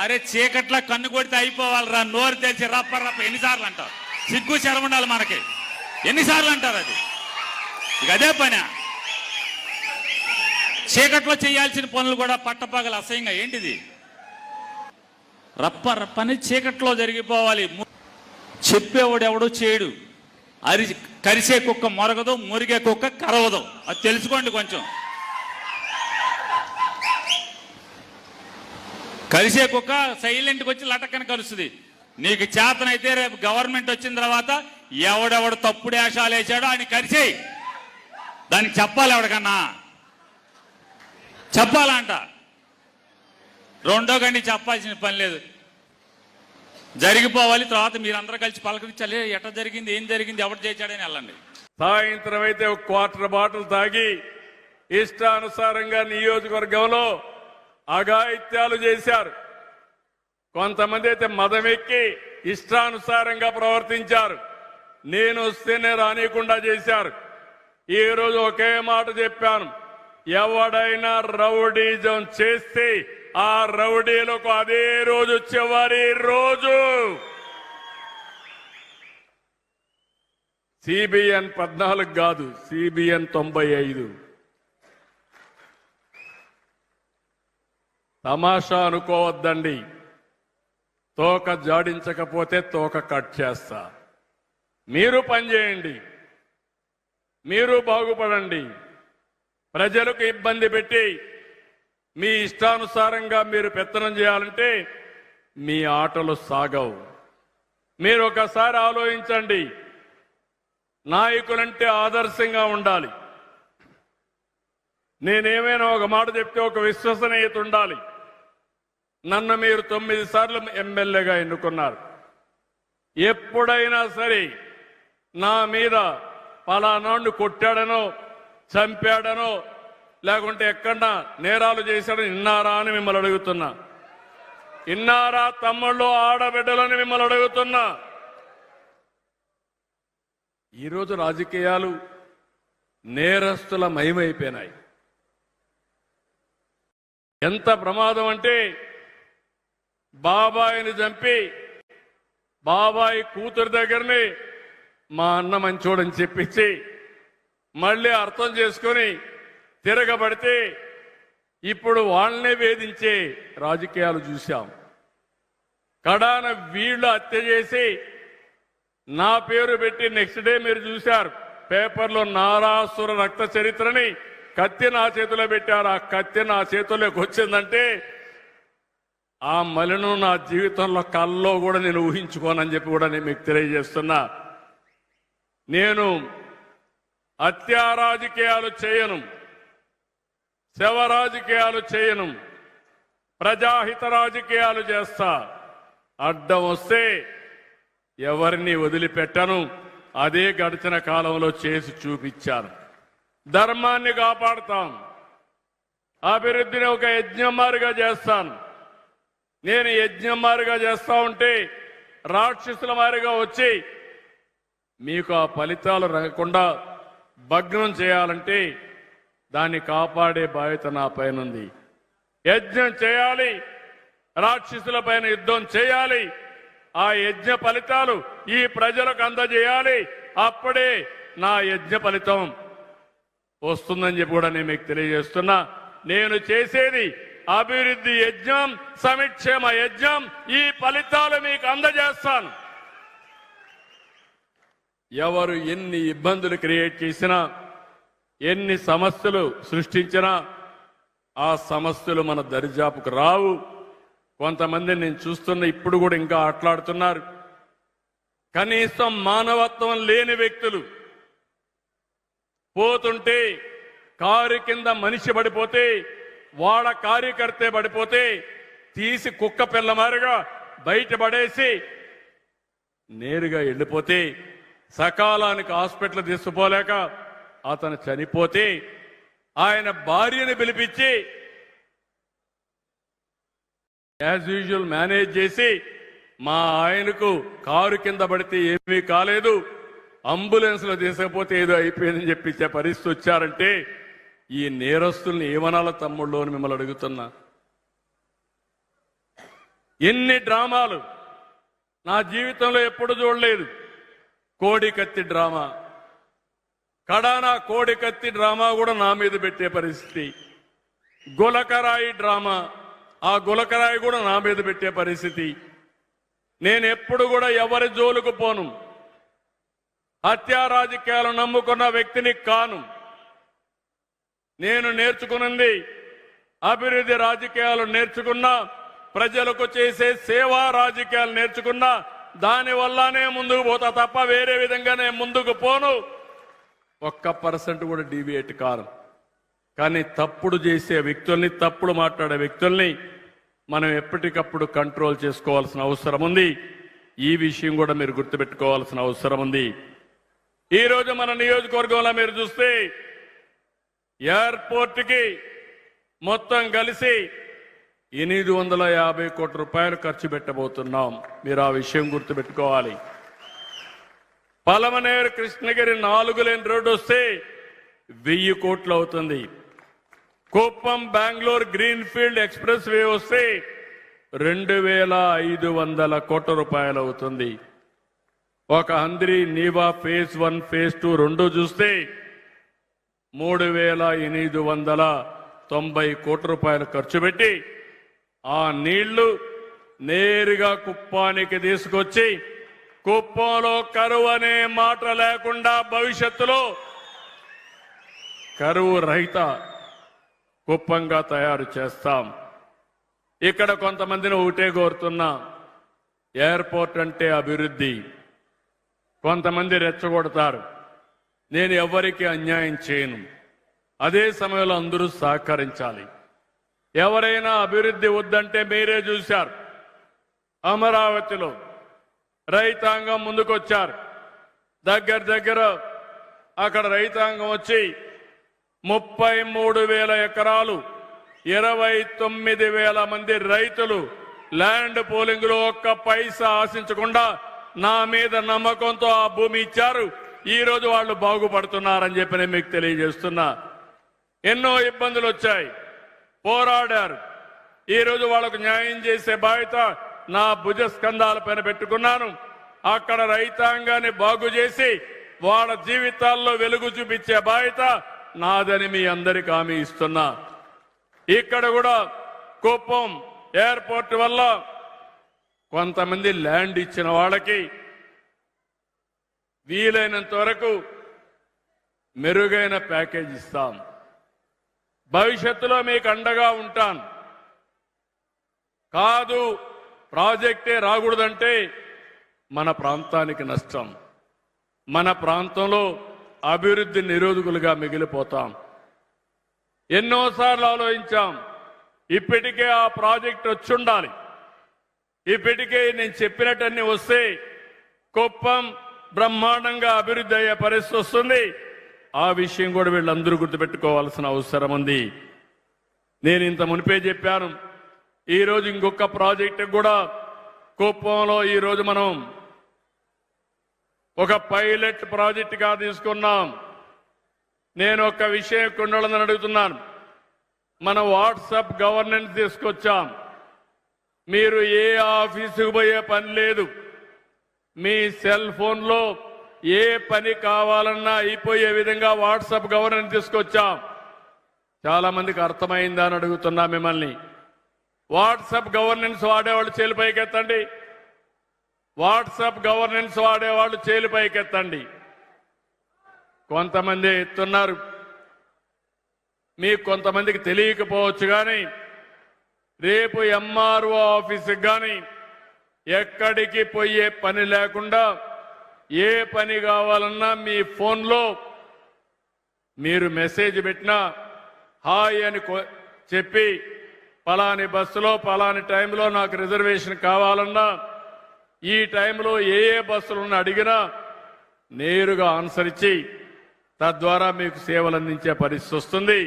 అరే చీకట్లా కన్ను కొడితే అయిపోవాలరా, నోరు తెరిచి రప్ప రప్ప ఎన్నిసార్లు అంటారు? సిగ్గు శరం ఉండాలి మనకి. ఎన్నిసార్లు అంటారు? అది ఇక అదే పని. చీకట్లో చేయాల్సిన పనులు కూడా పట్టపగలు అసహ్యంగా ఏంటిది? రప్ప రప్పని చీకట్లో జరిగిపోవాలి. చెప్పేవాడు ఎవడో చేయడు. కరిసే కుక్క మొరగదు, మురిగే కుక్క కరవదు. అది తెలుసుకోండి కొంచెం. కలిసే కుక్క సైలెంట్కి వచ్చి లటక్కని కలుస్తుంది. నీకు చేతనైతే రేపు గవర్నమెంట్ వచ్చిన తర్వాత ఎవడెవడు తప్పుడు వేషాలు వేసాడో ఆయన కరిసేయి. దానికి చెప్పాలి, ఎవడికన్నా చెప్పాలంట. రెండో గండి చెప్పాల్సిన పని లేదు, జరిగిపోవాలి. తర్వాత మీరందరూ కలిసి పలకరించాలి, ఎట్లా జరిగింది, ఏం జరిగింది, ఎవడు చేశాడని వెళ్ళండి. సాయంత్రం అయితే ఒక క్వార్టర్ బాటిల్ తాగి ఇష్టానుసారంగా నియోజకవర్గంలో అఘాయిత్యాలు చేశారు. కొంతమంది అయితే మదమెక్కి ఇష్టానుసారంగా ప్రవర్తించారు. నేను వస్తేనే రానియకుండా చేశారు. ఈ రోజు ఒకే మాట చెప్పాను, ఎవడైనా రౌడీజం చేస్తే ఆ రౌడీలకు అదే రోజు చివరి రోజు. సిబిఎన్ 14 కాదు, సిబిఎన్ 95. తమాషా అనుకోవద్దండి. తోక జాడించకపోతే తోక కట్ చేస్తా. మీరు పనిచేయండి, మీరు బాగుపడండి. ప్రజలకు ఇబ్బంది పెట్టి మీ ఇష్టానుసారంగా మీరు పెత్తనం చేయాలంటే మీ ఆటలు సాగవు. మీరు ఒకసారి ఆలోచించండి. నాయకులంటే ఆదర్శంగా ఉండాలి. నేనేమైనా ఒక మాట చెప్తే ఒక విశ్వసనీయత ఉండాలి. నన్ను మీరు 9 సార్లు ఎమ్మెల్యేగా ఎన్నుకున్నారు. ఎప్పుడైనా సరే నా మీద పలానాడు కొట్టాడనో చంపాడనో లేకుంటే ఎక్కడన్నా నేరాలు చేశాడని విన్నారా అని మిమ్మల్ని అడుగుతున్నా. విన్నారా తమ్ముళ్ళు, ఆడబిడ్డలని మిమ్మల్ని అడుగుతున్నా. ఈరోజు రాజకీయాలు నేరస్తుల మయమైపోయినాయి. ఎంత ప్రమాదం అంటే బాబాయిని చంపి బాబాయి కూతురు దగ్గరని మా అన్న మంచోడని చెప్పించి మళ్ళీ అర్థం చేసుకొని తిరగబడితే ఇప్పుడు వాళ్ళనే వేధించే రాజకీయాలు చూశాం. కడాన వీళ్ళు హత్య చేసి నా పేరు పెట్టి నెక్స్ట్ డే మీరు చూశారు పేపర్లో నారాసుర రక్త చరిత్రని కత్తి నా చేతిలో పెట్టారు. ఆ కత్తి నా చేతుల్లోకి వచ్చిందంటే ఆ మలిను నా జీవితంలో కల్లో కూడా నేను ఊహించుకోనని చెప్పి కూడా నేను మీకు తెలియజేస్తున్నా. నేను హత్యా రాజకీయాలు చేయను, శవ రాజకీయాలు చేయను, ప్రజాహిత రాజకీయాలు చేస్తా. అడ్డం వస్తే ఎవరిని వదిలిపెట్టను. అదే గడిచిన కాలంలో చేసి చూపించాను. ధర్మాన్ని కాపాడుతాం, అభివృద్ధిని ఒక యజ్ఞమారిగా చేస్తాను. నేను యజ్ఞమారిగా చేస్తా ఉంటే రాక్షసుల మారిగా వచ్చి మీకు ఆ ఫలితాలు రాకుండా భగ్నం చేయాలంటే దాన్ని కాపాడే బాధ్యత నా పైన ఉంది. యజ్ఞం చేయాలి, రాక్షసుల పైన యుద్ధం చేయాలి. ఆ యజ్ఞ ఫలితాలు ఈ ప్రజలకు అందజేయాలి. అప్పుడే నా యజ్ఞ ఫలితం వస్తుందని చెప్పి కూడా నేను మీకు తెలియజేస్తున్నా. నేను చేసేది అభివృద్ధి యజ్ఞం, సంక్షేమ యజ్ఞం. ఈ ఫలితాలు మీకు అందజేస్తాను. ఎవరు ఎన్ని ఇబ్బందులు క్రియేట్ చేసినా, ఎన్ని సమస్యలు సృష్టించినా ఆ సమస్యలు మన దరిజాపుకు రావు. కొంతమంది నేను చూస్తున్న ఇప్పుడు కూడా ఇంకా ఆటలాడుతున్నారు. కనీసం మానవత్వం లేని వ్యక్తులు పోతుంటే కారు కింద మనిషి పడిపోతే, వాడ కార్యకర్తే పడిపోతే తీసి కుక్క పిల్ల మారిగా బయటపడేసి నేరుగా వెళ్ళిపోతే, సకాలానికి హాస్పిటల్ తీసుకుపోలేక అతను చనిపోతే ఆయన భార్యని పిలిపించి యాజ్ యూజువల్ మేనేజ్ చేసి మా ఆయనకు కారు కింద పడితే ఏమీ కాలేదు, అంబులెన్స్ లో తీసుకపోతే ఏదో అయిపోయిందని చెప్పించే పరిస్థితి వచ్చారంటే ఈ నేరస్తుల్ని ఏమనాల తమ్ముళ్ళు అని మిమ్మల్ని అడుగుతున్నా. ఎన్ని డ్రామాలు నా జీవితంలో ఎప్పుడు చూడలేదు. కోడికత్తి డ్రామా, కడానా కోడికత్తి డ్రామా కూడా నా మీద పెట్టే పరిస్థితి. గులకరాయి డ్రామా, ఆ గులకరాయి కూడా నా మీద పెట్టే పరిస్థితి. నేను ఎప్పుడు కూడా ఎవరి జోలుకు పోను. హత్యా రాజకీయాలు నమ్ముకున్న వ్యక్తిని కాను. నేను నేర్చుకున్నది అభివృద్ధి రాజకీయాలు నేర్చుకున్నా, ప్రజలకు చేసే సేవా రాజకీయాలు నేర్చుకున్నా. దానివల్లనే ముందుకు పోతా తప్ప వేరే విధంగా నేను ముందుకు పోను. 1% కూడా డీవియేట్ కాను. కానీ తప్పుడు చేసే వ్యక్తుల్ని, తప్పుడు మాట్లాడే వ్యక్తుల్ని మనం ఎప్పటికప్పుడు కంట్రోల్ చేసుకోవాల్సిన అవసరం ఉంది. ఈ విషయం కూడా మీరు గుర్తుపెట్టుకోవాల్సిన అవసరం ఉంది. ఈ రోజు మన నియోజకవర్గంలో మీరు చూస్తే ఎయిర్పోర్ట్ కి మొత్తం కలిసి 850 కోట్ల రూపాయలు ఖర్చు పెట్టబోతున్నాం. మీరు ఆ విషయం గుర్తుపెట్టుకోవాలి. పలమనేరు కృష్ణగిరి 4 లేన్ రోడ్డు వస్తే 1000 కోట్లు అవుతుంది. Kuppam Bengaluru green field express way వస్తే 2500 కోట్ల రూపాయలు అవుతుంది. ఒక హంద్రి నీవా ఫేజ్ 1 ఫేజ్ 2 రెండు చూస్తే 3890 కోట్ల రూపాయలు ఖర్చు పెట్టి ఆ నీళ్లు నేరుగా కుప్పానికి తీసుకొచ్చి కుప్పంలో కరువు అనే మాట లేకుండా భవిష్యత్తులో కరువు రహిత కుప్పంగా తయారు చేస్తాం. ఇక్కడ కొంతమందిని ఒకటే కోరుతున్నా, ఎయిర్పోర్ట్ అంటే అభివృద్ధి. కొంతమంది రెచ్చగొడతారు. నేను ఎవరికి అన్యాయం చేయను. అదే సమయంలో అందరూ సహకరించాలి. ఎవరైనా అభివృద్ధి వద్దంటే మీరే చూశారు. అమరావతిలో రైతాంగం ముందుకొచ్చారు. దగ్గర అక్కడ రైతాంగం వచ్చి 33,000 ఎకరాలు 29,000 మంది రైతులు ల్యాండ్ పోలింగ్ లో ఒక్క పైసా ఆశించకుండా నా మీద నమ్మకంతో ఆ భూమి ఇచ్చారు. ఈ రోజు వాళ్ళు బాగుపడుతున్నారని చెప్పి నేను మీకు తెలియజేస్తున్నా. ఎన్నో ఇబ్బందులు వచ్చాయి, పోరాడారు. ఈ రోజు వాళ్ళకు న్యాయం చేసే బాధ్యత నా భుజ స్కంధాల పైన పెట్టుకున్నాను. అక్కడ రైతాంగాన్ని బాగు చేసి వాళ్ళ జీవితాల్లో వెలుగు చూపించే బాధ్యత నాదని మీ అందరికీ హామీ ఇస్తున్నా. ఇక్కడ కూడా కుప్పం ఎయిర్పోర్ట్ వల్ల కొంతమంది ల్యాండ్ ఇచ్చిన వాళ్ళకి వీలైనంత వరకు మెరుగైన ప్యాకేజ్ ఇస్తాం. భవిష్యత్తులో మీకు అండగా ఉంటాను. కాదు ప్రాజెక్టే రాకూడదంటే మన ప్రాంతానికి నష్టం. మన ప్రాంతంలో అభివృద్ధి నిరోధకులుగా మిగిలిపోతాం. ఎన్నోసార్లు ఆలోచించాం. ఇప్పటికే ఆ ప్రాజెక్ట్ వచ్చి ఉండాలి. ఇప్పటికే నేను చెప్పినట్టన్నీ వస్తే కుప్పం బ్రహ్మాండంగా అభివృద్ధి అయ్యే పరిస్థితి వస్తుంది. ఆ విషయం కూడా వీళ్ళందరూ గుర్తుపెట్టుకోవాల్సిన అవసరం ఉంది. నేను ఇంత మునిపే చెప్పాను. ఈ రోజు ఇంకొక ప్రాజెక్టు కూడా కుప్పంలో ఈ రోజు మనం ఒక పైలట్ ప్రాజెక్టుగా తీసుకున్నాం. నేను ఒక విషయం కొండలని అడుగుతున్నాను. మన వాట్సాప్ గవర్నెన్స్ తీసుకొచ్చాం. మీరు ఏ ఆఫీసుకు పోయే పని లేదు. మీ సెల్ ఫోన్లో ఏ పని కావాలన్నా అయిపోయే విధంగా వాట్సాప్ గవర్నెన్స్ తీసుకొచ్చాం. చాలా మందికి అర్థమైందా అని అడుగుతున్నా మిమ్మల్ని. వాట్సాప్ గవర్నెన్స్ వాడేవాళ్ళు చేలు పైకెత్తండి. వాట్సాప్ గవర్నెన్స్ వాడేవాళ్ళు చేలు పైకెత్తండి. కొంతమంది ఎత్తున్నారు. మీకు కొంతమందికి తెలియకపోవచ్చు కానీ రేపు ఎంఆర్ఓ ఆఫీసుకి కానీ ఎక్కడికి పోయే పని లేకుండా ఏ పని కావాలన్నా మీ ఫోన్లో మీరు మెసేజ్ పెట్టినా హాయ్ అని చెప్పి పలాని బస్సులో పలాని టైంలో నాకు రిజర్వేషన్ కావాలన్నా ఈ టైంలో ఏ బస్సులను అడిగినా నేరుగా ఆన్సర్ ఇచ్చి తద్వారా మీకు సేవలు అందించే పరిస్థితి వస్తుంది.